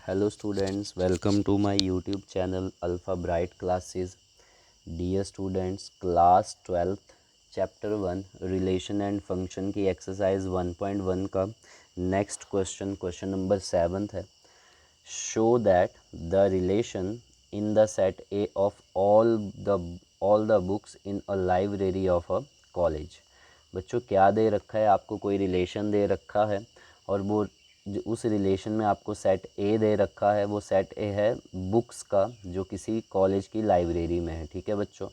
Hello students, welcome to my YouTube channel Alpha Bright Classes. Dear students, class 12th chapter 1 relation and function की exercise 1.1 का next question number 7 है. Show that the relation in the set A of all the books in a library of a college. बच्चों क्या दे रखा है, आपको कोई रिलेशन दे रखा है और वो उस रिलेशन में आपको सेट ए दे रखा है. वो सेट ए है बुक्स का जो किसी कॉलेज की लाइब्रेरी में है. ठीक है बच्चों.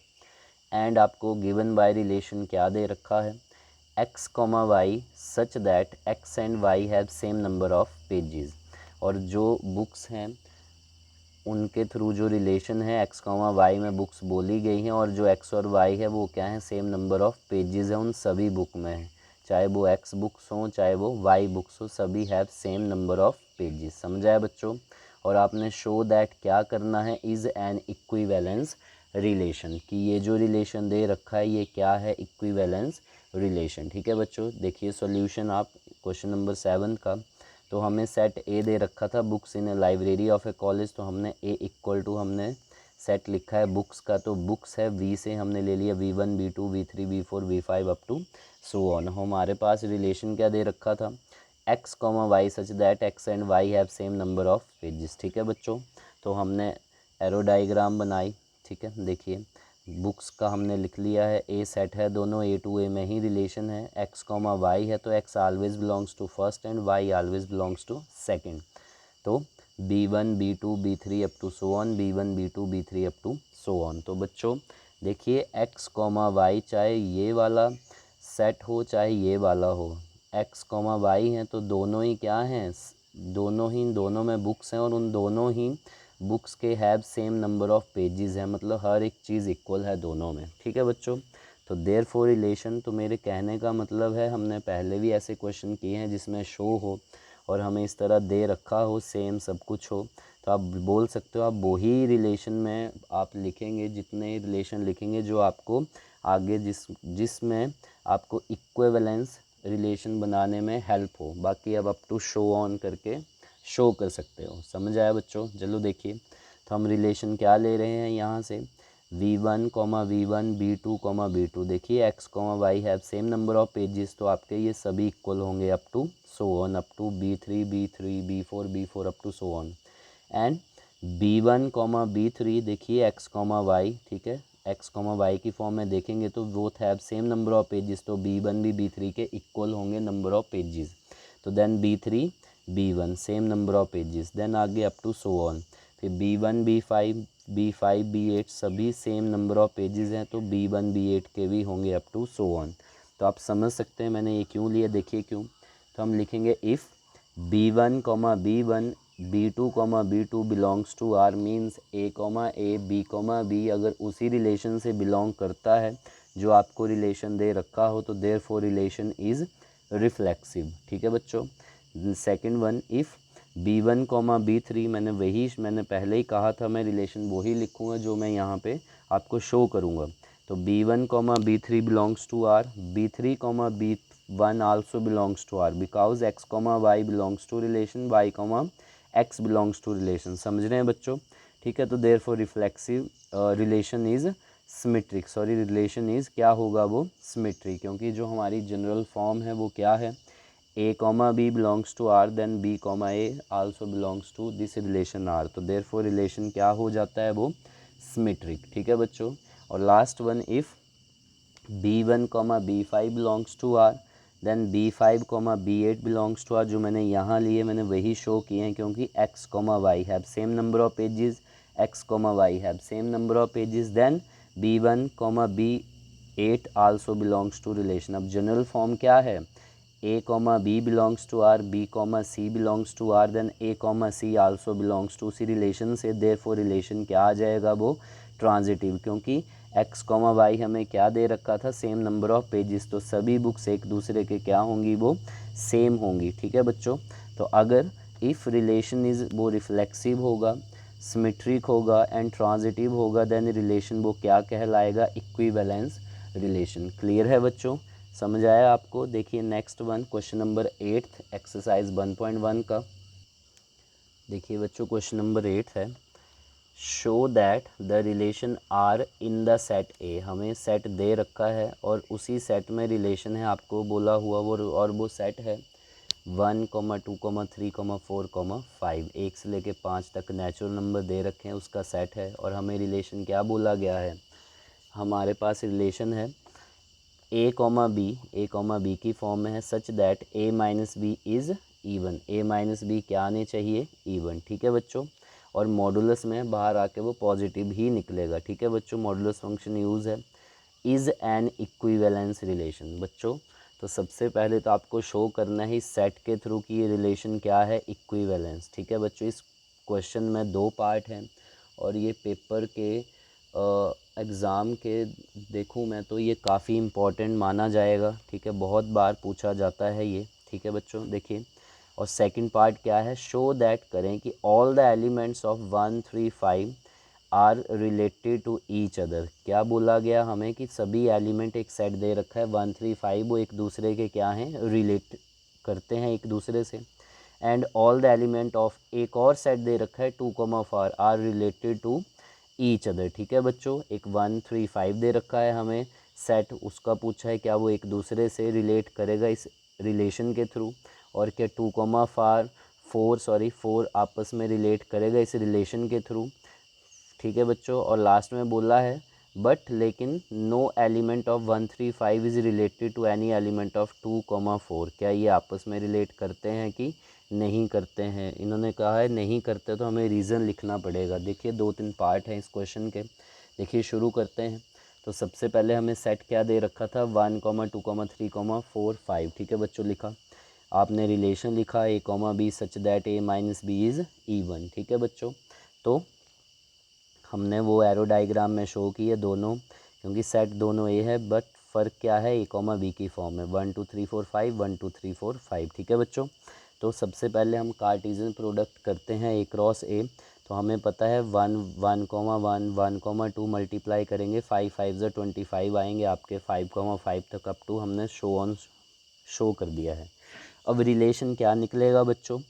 एंड आपको गिवन बाय रिलेशन क्या दे रखा है, X comma Y such that X and Y have same number of pages. और जो बुक्स हैं उनके थ्रू जो रिलेशन है एक्स कॉमा वाई में बुक्स बोली गई हैं और जो एक्स और वाई है वो क्या है, सेम नंबर ऑफ पेजेस है उन सभी बुक में है. चाहे वो एक्स बुक्स हों चाहे वो वाई बुक्स हो, सभी have same number of pages. समझा है बच्चों. और आपने शो दैट क्या करना है, इज़ एन इक्विवेलेंस रिलेशन, कि ये जो रिलेशन दे रखा है ये क्या है, इक्विवेलेंस रिलेशन. ठीक है बच्चों. देखिए सॉल्यूशन आप क्वेश्चन नंबर 7 का. तो हमें सेट ए दे रखा था books in A library of A college. तो हमने ए इक्वल टू हमने सेट लिखा है बुक्स का. तो बुक्स है वी से हमने ले लिया V1 V2 V3 V4 V5 up to so on. हमारे पास रिलेशन क्या दे रखा था, X comma Y such that X and Y have same number of pages. ठीक है बच्चों. तो हमने एरो डाइग्राम बनाई. ठीक है. देखिए बुक्स का हमने लिख लिया है, ए सेट है, दोनों ए टू ए में ही रिलेशन है. एक्स कॉमा वाई है तो X always belongs to first and Y always belongs to second. तो B1 B2 B3 up to so on, B1 B2 B3 up to so on. तो बच्चों देखिए x comma Y चाहे ये वाला set हो चाहे ये वाला हो, एक्स कॉमा वाई हैं तो दोनों ही क्या हैं, दोनों में बुक्स हैं और उन दोनों ही बुक्स के have same number of pages हैं. मतलब हर एक चीज़ इक्वल है दोनों में. ठीक है बच्चों. तो देयर फॉर रिलेशन, तो मेरे कहने का मतलब है हमने पहले भी ऐसे क्वेश्चन किए हैं जिसमें शो हो और हमें इस तरह दे रखा हो, सेम सब कुछ हो, तो आप बोल सकते हो आप वही रिलेशन में आप लिखेंगे, जितने रिलेशन लिखेंगे जो आपको आगे जिसमें आपको इक्विवेलेंस रिलेशन बनाने में हेल्प हो. बाकी अब अप टू शो ऑन करके शो कर सकते हो. समझ आया बच्चों. चलो देखिए तो हम रिलेशन क्या ले रहे हैं यहाँ से, V1 V1 B2 B2. देखिए X Y have same number of pages तो आपके ये सभी इक्वल होंगे up to so on, up to B3 B3 B4 B4 up to so on. And B1 B3 देखिए एक्स वाई. ठीक है. X Y की फॉर्म में देखेंगे तो both have same number of pages. तो B1 भी B3 के इक्वल होंगे नंबर ऑफ पेजेस. तो then B3 B1 same number of pages. Then आगे अप टू सो ऑन. फिर B1 B5 B8 सभी सेम नंबर ऑफ पेजेस हैं तो B1 B8 के भी होंगे अप टू सो ऑन. तो आप समझ सकते हैं मैंने ये क्यों लिया. देखिए क्यों. तो हम लिखेंगे if B1 B1 B2 B2 belongs to R means A B अगर उसी रिलेशन से बिलोंग करता है जो आपको रिलेशन दे रखा हो तो देयरफॉर रिलेशन इज़ रिफ्लेक्सिव. ठीक है बच्चों. Second one, if B1 B3 मैंने पहले ही कहा था मैं रिलेशन वही लिखूँगा जो मैं यहाँ पे आपको शो करूँगा. तो B1 B3 belongs to R, B3 B1 also belongs to R because X Y belongs to relation, Y X belongs to relation. समझ रहे हैं बच्चों. ठीक है. तो therefore reflexive relation is symmetric. Sorry relation is क्या होगा, वो सिमेट्रिक, क्योंकि जो हमारी जनरल फॉर्म है वो क्या है, A B belongs to R then B A also belongs to this relation R. तो देयरफॉर रिलेशन क्या हो जाता है, वो सिमेट्रिक. ठीक है बच्चों. और last one, if B1 B5 belongs to R then B5 B8 belongs to R. जो मैंने यहाँ लिए मैंने वही शो किए हैं क्योंकि X Y have same number of pages, X Y have same number of pages. Then B1 B8 also belongs to relation. अब जनरल फॉर्म क्या है, A B belongs to R, B C belongs to R then A C also belongs to उसी relation से. Therefore relation क्या आ जाएगा, वो transitive, क्योंकि एक्स वाई हमें क्या दे रखा था, सेम नंबर ऑफ पेजेस. तो सभी बुक्स एक दूसरे के क्या होंगी, वो सेम होंगी. ठीक है बच्चों. तो अगर इफ़ रिलेशन इज़ वो रिफ्लेक्सिव होगा, सिमेट्रिक होगा एंड ट्रांजिटिव होगा देन रिलेशन वो क्या कहलाएगा, इक्विवेलेंस रिलेशन. क्लियर है बच्चों. समझ आया आपको. देखिए next one question number 8 exercise 1.1 का. देखिए बच्चों, क्वेश्चन नंबर 8 है, show that the relation are in the set A. हमें सेट दे रखा है और उसी सेट में रिलेशन है, आपको बोला हुआ वो, और वो सेट है 1,2,3,4,5। 1 से लेके 5 तक नेचुरल नंबर दे रखे हैं, उसका सेट है। और हमें रिलेशन क्या बोला गया है, हमारे पास रिलेशन है ए कॉमा बी की फॉर्म में है, such that A minus B is even. A minus B क्या आने चाहिए, इवन। ठीक है बच्चों, और मॉडुलस में बाहर आके वो पॉजिटिव ही निकलेगा। ठीक है बच्चों, मॉडुलस फंक्शन यूज़ है। Is an equivalence relation. बच्चों तो सबसे पहले तो आपको शो करना है इस सेट के थ्रू कि ये रिलेशन क्या है, इक्विवेलेंस। ठीक है बच्चों, इस क्वेश्चन में 2 पार्ट हैं और ये पेपर के एग्ज़ाम के देखूं मैं तो ये काफ़ी इम्पोर्टेंट माना जाएगा। ठीक है, बहुत बार पूछा जाता है ये। ठीक है बच्चों, देखिए, और सेकंड पार्ट क्या है, शो दैट करें कि all the elements of 1, 3, 5 are related to each other. क्या बोला गया हमें कि सभी एलिमेंट, एक सेट दे रखा है 1, 3, 5, वो एक दूसरे के क्या हैं, रिलेट करते हैं एक दूसरे से। And all the element of एक और सेट दे रखा है 2,4 are related to each other. ठीक है बच्चों, एक 1, 3, 5 दे रखा है हमें सेट, उसका पूछा है क्या वो एक दूसरे से रिलेट करेगा इस रिलेशन के थ्रू, और क्या 4 आपस में रिलेट करेगा इस रिलेशन के थ्रू। ठीक है बच्चों, और लास्ट में बोला है बट लेकिन no element of 1, 3, 5 is related to any element of 2,4। क्या ये आपस में रिलेट करते हैं कि नहीं करते हैं। इन्होंने कहा है नहीं करते, तो हमें रीज़न लिखना पड़ेगा। देखिए 2-3 पार्ट हैं इस क्वेश्चन के। देखिए शुरू करते हैं। तो सबसे पहले हमें सेट क्या दे रखा था, 1, 2, 3, 4, 5। ठीक है बच्चों, लिखा आपने रिलेशन लिखा A comma B such that A minus B is even. ठीक है बच्चों, तो हमने वो एरो डायग्राम में शो किए दोनों, क्योंकि सेट दोनों ए है, बट फ़र्क क्या है, ए कॉमा बी की फॉर्म में 1, 2, 3, 4, 5, 1, 2, 3, 4, 5। ठीक है बच्चों, तो सबसे पहले हम कार्टेशियन प्रोडक्ट करते हैं ए क्रॉस ए। तो हमें पता है 1, 1,1, 1,2 मल्टीप्लाई करेंगे, 5, 5 ज़ा 25 आएंगे आपके, 5,5 तक अप टू हमने शो कर दिया है। अब रिलेशन क्या निकलेगा बच्चों,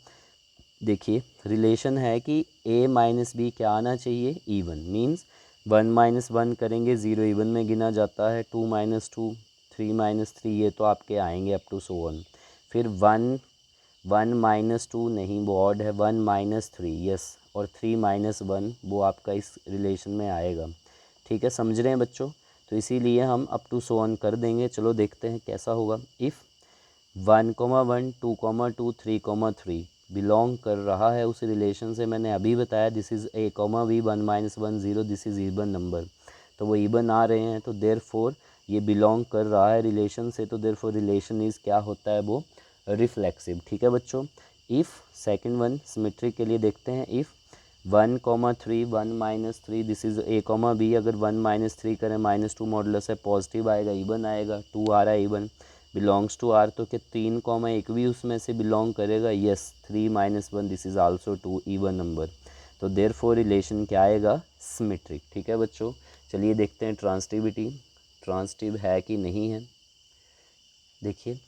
देखिए रिलेशन है कि a माइनस बी क्या आना चाहिए, इवन। मीन्स 1 माइनस 1 करेंगे, 0 इवन में गिना जाता है, 2 माइनस 2, 3 माइनस 3, ये तो आपके आएंगे अप टू सो 1। फिर 1 माइनस 2 नहीं, वो ऑड है, 1 माइनस 3, यस, और 3 माइनस 1 वो आपका इस रिलेशन में आएगा। ठीक है, समझ रहे हैं बच्चों, तो इसीलिए हम अप टू सो 1 कर देंगे। चलो देखते हैं कैसा होगा। इफ़ 1,1, 2,2, 3,3 बिलोंग कर रहा है उस रिलेशन से, मैंने अभी बताया this is A comma B, 1 minus 1 0, this is even number, तो वो ईवन आ रहे हैं, तो देयर फोर ये बिलोंग कर रहा है रिलेशन से, तो देयर फोर रिलेशन इज़ क्या होता है, वो रिफ्लेक्सिव। ठीक है बच्चों, इफ़ सेकंड वन सिमेट्रिक के लिए देखते हैं, if 1,3, 1 minus 3, this is A comma B, अगर 1 माइनस 3 करें, -2 मॉडुलस है, पॉजिटिव आएगा, ईवन आएगा, 2 आ रहा है ईवन, बिलोंग्स टू आर, तो क्या 3,1 भी उसमें से बिलोंग करेगा, yes, 3 minus 1 this is also 2 even number, तो देयर फोर रिलेशन क्या आएगा, सिमेट्रिक। ठीक है बच्चों, चलिए देखते हैं ट्रांसटिव है कि नहीं है। देखिए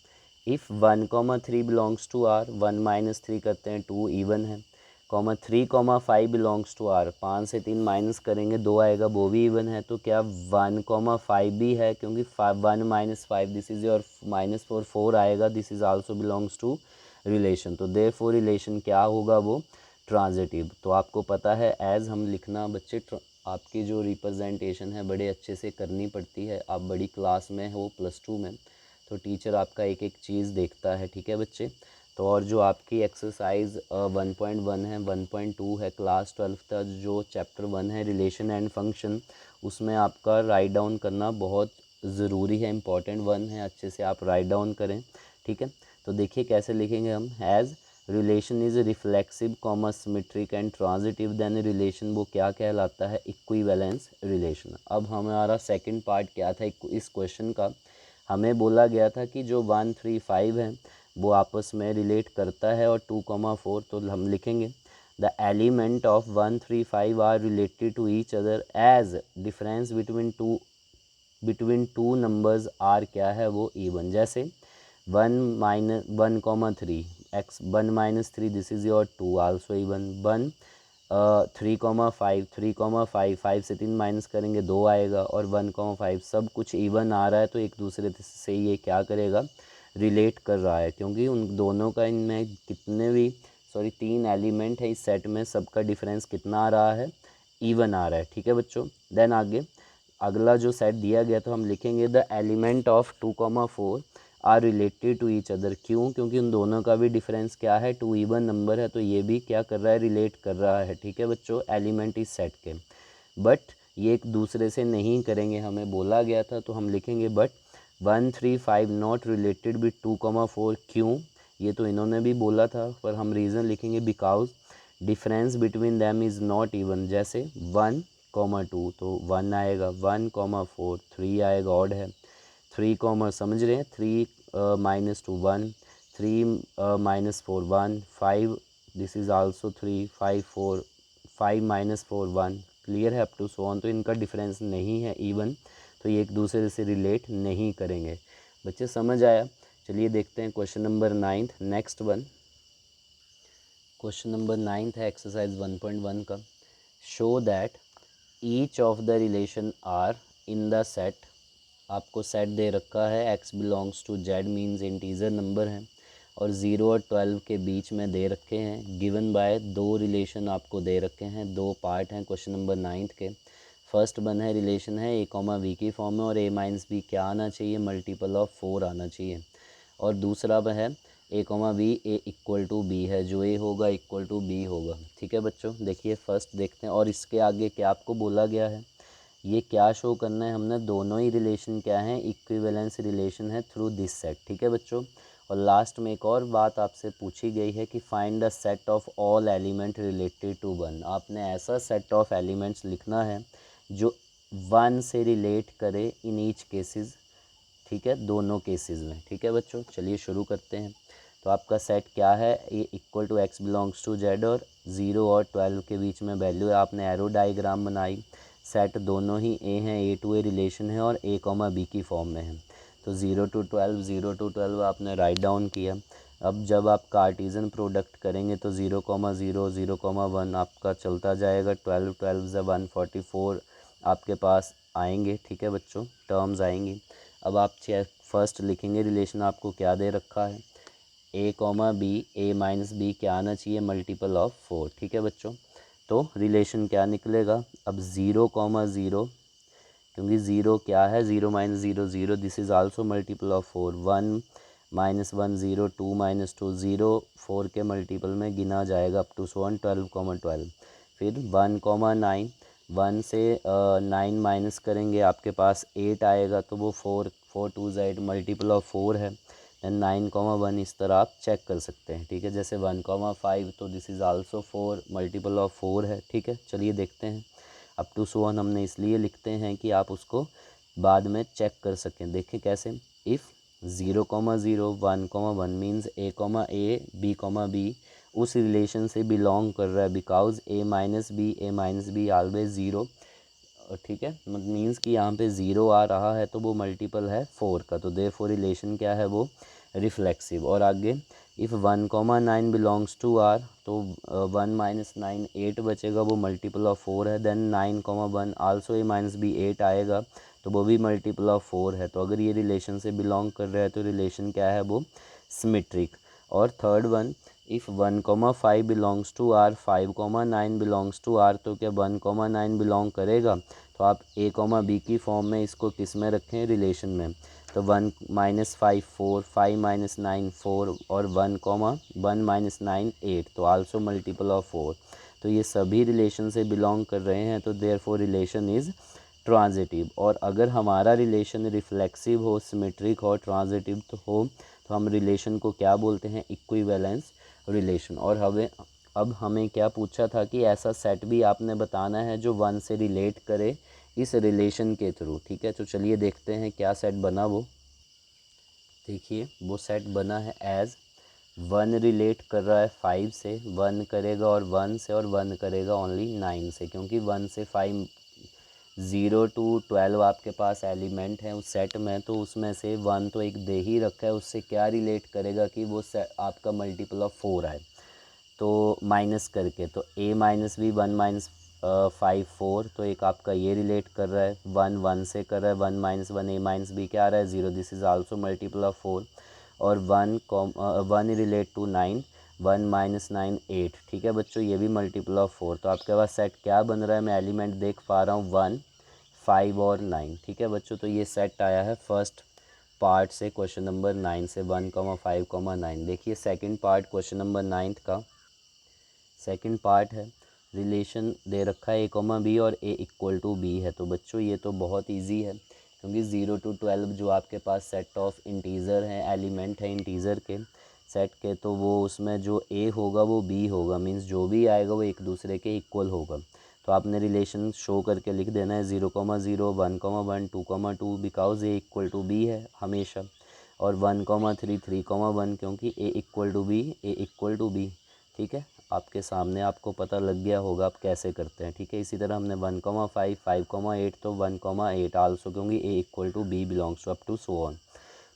if 1,3 belongs to R, 1 minus 3 करते हैं, 2 ईवन है, 3,5 बिलोंग्स टू आर, 5 से 3 माइनस करेंगे, 2 आएगा, वो भी इवन है, तो क्या 1,5 भी है, क्योंकि 1 माइनस 5 दिस इज़ योर -4, 4 आएगा, this is also belongs to relation, तो देयर फोर रिलेशन क्या होगा, वो ट्रांजिटिव। तो आपको पता है एज हम लिखना बच्चे, आपकी जो रिप्रेजेंटेशन है बड़े अच्छे से करनी पड़ती है, आप बड़ी क्लास में हो +2 में, तो टीचर आपका एक एक चीज़ देखता है। ठीक है बच्चे, तो और जो आपकी एक्सरसाइज 1.1 है, 1.2 है, क्लास 12 का जो चैप्टर 1 है रिलेशन एंड फंक्शन, उसमें आपका राइट डाउन करना बहुत ज़रूरी है, इम्पॉर्टेंट 1 है, अच्छे से आप राइट डाउन करें। ठीक है, तो देखिए कैसे लिखेंगे हम, has relation is reflexive comma symmetric and transitive, then relation वो क्या कहलाता है, इक्विवेलेंस रिलेशन। अब हमारा सेकंड पार्ट क्या था इस क्वेश्चन का, हमें बोला गया था कि जो 1, 3, 5 है वो आपस में रिलेट करता है, और 2,4, तो हम लिखेंगे the element of 1, 3, 5 are related to each other as difference between two numbers are क्या है, वो इवन। जैसे 1, -1, 3 x 1 minus 3 this is your 2 also even 1 3,5 3,5 5 से 3 माइनस करेंगे 2 आएगा और 1,5 सब कुछ इवन आ रहा है तो एक दूसरे से ये क्या करेगा रिलेट कर रहा है क्योंकि उन दोनों का इनमें कितने भी 3 एलिमेंट है इस सेट में सबका डिफरेंस कितना आ रहा है इवन आ रहा है। ठीक है बच्चों, देन आगे अगला जो सेट दिया गया तो हम लिखेंगे the element of 2,4 are related to each other. क्यों? क्योंकि उन दोनों का भी डिफरेंस क्या है 2 इवन नंबर है तो ये भी क्या कर रहा है रिलेट कर रहा है। ठीक है बच्चों, एलिमेंट इस सेट के, बट ये एक दूसरे से नहीं करेंगे हमें बोला गया था तो हम लिखेंगे बट 1 3 5 नॉट रिलेटेड विद 2,4। क्यों? ये तो इन्होंने भी बोला था पर हम रीज़न लिखेंगे because difference between them is not even. जैसे 1,2 तो 1 आएगा, 1,4 3 आएगा ऑड है, 3, समझ रहे हैं 3 minus 2 1, 3 minus 4 1, 5 this is also 3 5 4 5 minus 4 1। Clear है अप टू सो ऑन। तो इनका डिफरेंस नहीं है इवन तो ये एक दूसरे से रिलेट नहीं करेंगे। बच्चे समझ आया? चलिए देखते हैं question number 9 next one. Question number 9 है एक्सरसाइज 1.1 का। Show that each of the relation are in the set. आपको सेट दे रखा है x belongs to z means integer number हैं और 0 और 12 के बीच में दे रखे हैं। गिवन बाय दो रिलेशन आपको दे रखे हैं, दो पार्ट हैं क्वेश्चन नंबर 9 के। फर्स्ट वन है रिलेशन है a, b की फॉर्म में और a माइनस बी क्या आना चाहिए मल्टीपल ऑफ 4 आना चाहिए। और दूसरा वह है a, b a equal to b है, जो a होगा इक्वल टू b होगा। ठीक है बच्चों, देखिए फर्स्ट देखते हैं और इसके आगे क्या आपको बोला गया है, ये क्या शो करना है हमने, दोनों ही रिलेशन क्या हैं इक्विवेलेंस रिलेशन है थ्रू दिस सेट। ठीक है बच्चों, और लास्ट में एक और बात आपसे पूछी गई है कि find the set of all element related to 1। आपने ऐसा सेट ऑफ एलिमेंट्स लिखना है जो 1 से रिलेट करे इन ईच केसेस। ठीक है, दोनों केसेस में। ठीक है बच्चों, चलिए शुरू करते हैं। तो आपका सेट क्या है, ये equal to x belongs to z और 0 और 12 के बीच में वैल्यू है। आपने एरो डायग्राम बनाई, सेट दोनों ही a हैं, a टू a रिलेशन है और a, b की फॉर्म में है। तो 0 टू 12 आपने राइट डाउन किया। अब जब आप कार्टीजन प्रोडक्ट करेंगे तो 0, 0 0, 1 आपका चलता जाएगा, 12 12 से 144 आपके पास आएंगे। ठीक है बच्चों, टर्म्स आएंगी। अब आप फर्स्ट लिखेंगे रिलेशन आपको क्या दे रखा है a, b, a minus B क्या आना चाहिए मल्टीपल ऑफ 4। ठीक है बच्चों, तो रिलेशन क्या निकलेगा अब 0, 0 क्योंकि 0 क्या है 0 minus 0 0, this is also multiple of 4। 1 minus 1 0, 2 minus 2 0, 4 के मल्टीपल में गिना जाएगा अप टू 1 12, 12। फिर 1, 9 1 से 9 माइनस करेंगे आपके पास 8 आएगा तो वो 4 4 2 8 मल्टीपल ऑफ 4 है। दैन 9, 1 इस तरह आप चेक कर सकते हैं। ठीक है, जैसे 1, 5 तो this is also 4 multiple of 4 है। ठीक है, चलिए देखते हैं। अप टू 1 हमने इसलिए लिखते हैं कि आप उसको बाद में चेक कर सकें। देखें कैसे, इफ़ 0, 0 1, 1 मीन्स a, b उस रिलेशन से बिलोंग कर रहा है because a minus be always 0। ठीक है, मीन्स कि यहाँ पे 0 आ रहा है तो वो मल्टीपल है 4 का, तो देयरफॉर रिलेशन क्या है वो रिफ्लेक्सिव। और आगे इफ़ 1, 9 बिलोंग्स टू आर तो 1 माइनस 9 8 बचेगा, वो मल्टीपल ऑफ 4 है। Then 9, 1 also a minus b 8 आएगा तो वो भी मल्टीपल ऑफ 4 है। तो अगर ये रिलेशन से बिलोंग कर रहा है तो रिलेशन क्या है वो सिमेट्रिक। और third one, if 1, 5 belongs to R 5, 9 belongs to R तो क्या 1, 9 बिलोंग करेगा, तो आप a, b की फॉर्म में इसको किस में रखें रिलेशन में, तो 1 माइनस 5 4, 5 माइनस 9 4 और 1 माइनस 9 8 तो आल्सो मल्टीपल ऑफ 4। तो ये सभी रिलेशन से बिलोंग कर रहे हैं तो देयरफॉर रिलेशन इज़ ट्रांजिटिव। और अगर हमारा रिलेशन रिफ्लेक्सिव हो, सिमेट्रिक हो, ट्रांजिटिव तो हो तो हम रिलेशन को क्या बोलते हैं इक्विवेलेंस रिलेशन। और अब हमें क्या पूछा था कि ऐसा सेट भी आपने बताना है जो 1 से रिलेट करे इस रिलेशन के थ्रू। ठीक है, तो चलिए देखते हैं क्या सेट बना वो। देखिए वो सेट बना है एज 1 रिलेट कर रहा है 5 से, 1 करेगा और 1 से, और 1 करेगा ओनली 9 से, क्योंकि 1 से 5 0 to 12 आपके पास एलिमेंट हैं उस सेट में, तो उसमें से 1 तो एक दे ही रखा है, उससे क्या रिलेट करेगा कि वो आपका मल्टीपल ऑफ 4 आए, तो माइनस करके, तो a माइनस बी 1 माइनस 5 4, तो एक आपका ये रिलेट कर रहा है, 1 1 से कर रहा है, 1 माइनस 1 a माइनस बी क्या आ रहा है 0, this is also multiple of 4, और 1 रिलेट टू 9, 1 माइनस 9 8, ठीक है बच्चों, ये भी मल्टीपल ऑफ 4, तो आपके पास सेट क्या बन रहा है, मैं एलिमेंट देख पा रहा हूँ 1 5 और 9, ठीक है बच्चों, तो ये सेट आया है फर्स्ट पार्ट से क्वेश्चन नंबर 9 से 1 5 9। देखिए सेकंड पार्ट क्वेश्चन नंबर 9 का सेकंड पार्ट है, रिलेशन दे रखा है a, b और a इक्वल टू b है, तो बच्चों ये तो बहुत इजी है, क्योंकि 0 to 12 जो आपके पास सेट ऑफ इंटीज़र हैं, एलिमेंट है इंटीज़र के सेट के, तो वो उसमें जो a होगा वो b होगा, मींस जो भी आएगा वो एक दूसरे के इक्वल होगा, तो आपने रिलेशन शो करके लिख देना है 0 0 1 1 2 2, because a equal to b है हमेशा, और 1 3 3 1, क्योंकि a equal to b, a equal to b, ठीक है, आपके सामने आपको पता लग गया होगा आप कैसे करते हैं, ठीक है। इसी तरह हमने 1 5 5 8, तो 1 8 आल्सो, क्योंकि a equal to b belongs to up to so on,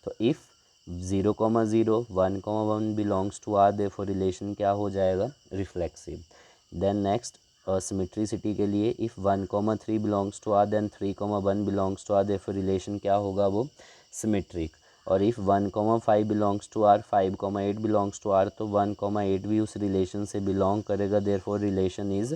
तो if 0 0 1 1 belongs to R, therefore relation क्या हो जाएगा, रिफ्लेक्सिव। देन नेक्स्ट सिमेट्रिसिटी के लिए, if 1 3 belongs to R, then 3 1 belongs to R, therefore relation क्या होगा, वो सिमेट्रिक। और if 1 5 belongs to R, 5 8 belongs to R, तो 1 8 भी उस रिलेशन से बिलोंग करेगा, देयरफॉर रिलेशन इज़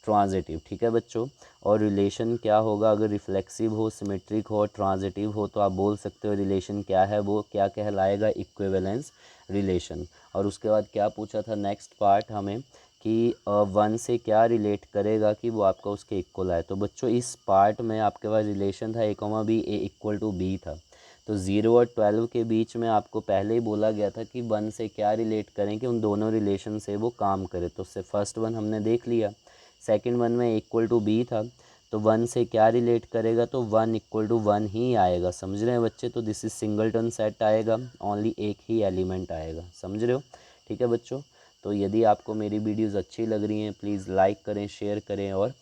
ट्रांजिटिव, ठीक है बच्चों। और रिलेशन क्या होगा, अगर रिफ्लेक्सिव हो, सिमेट्रिक हो, ट्रांजिटिव हो, तो आप बोल सकते हो रिलेशन क्या है, वो क्या कहलाएगा, इक्विवेलेंस रिलेशन। और उसके बाद क्या पूछा था नेक्स्ट पार्ट हमें कि 1 से क्या रिलेट करेगा कि वो आपका उसके इक्वल आए, तो बच्चों इस पार्ट में आपके पास रिलेशन था a, b, a equal to b था, तो 0 और 12 के बीच में आपको पहले ही बोला गया था कि 1 से क्या रिलेट करें कि उन दोनों रिलेशन से वो काम करे, तो उससे फर्स्ट वन हमने देख लिया, सेकंड वन में इक्वल टू बी था, तो 1 से क्या रिलेट करेगा, तो 1 इक्वल टू 1 ही आएगा, समझ रहे हैं बच्चे, तो दिस इज सिंगलटन सेट आएगा, ओनली एक ही एलिमेंट आएगा, समझ रहे हो, ठीक है बच्चों। तो यदि आपको मेरी वीडियोज़ अच्छी लग रही हैं, प्लीज़ लाइक करें, शेयर करें और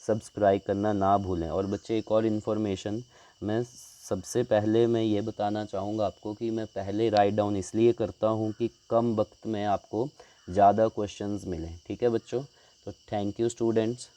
सब्सक्राइब करना ना भूलें। और बच्चे एक और इन्फॉर्मेशन, मैं सबसे पहले मैं ये बताना चाहूँगा आपको कि मैं पहले राइट डाउन इसलिए करता हूँ कि कम वक्त में आपको ज़्यादा क्वेश्चंस मिलें, ठीक है बच्चों। तो थैंक यू स्टूडेंट्स।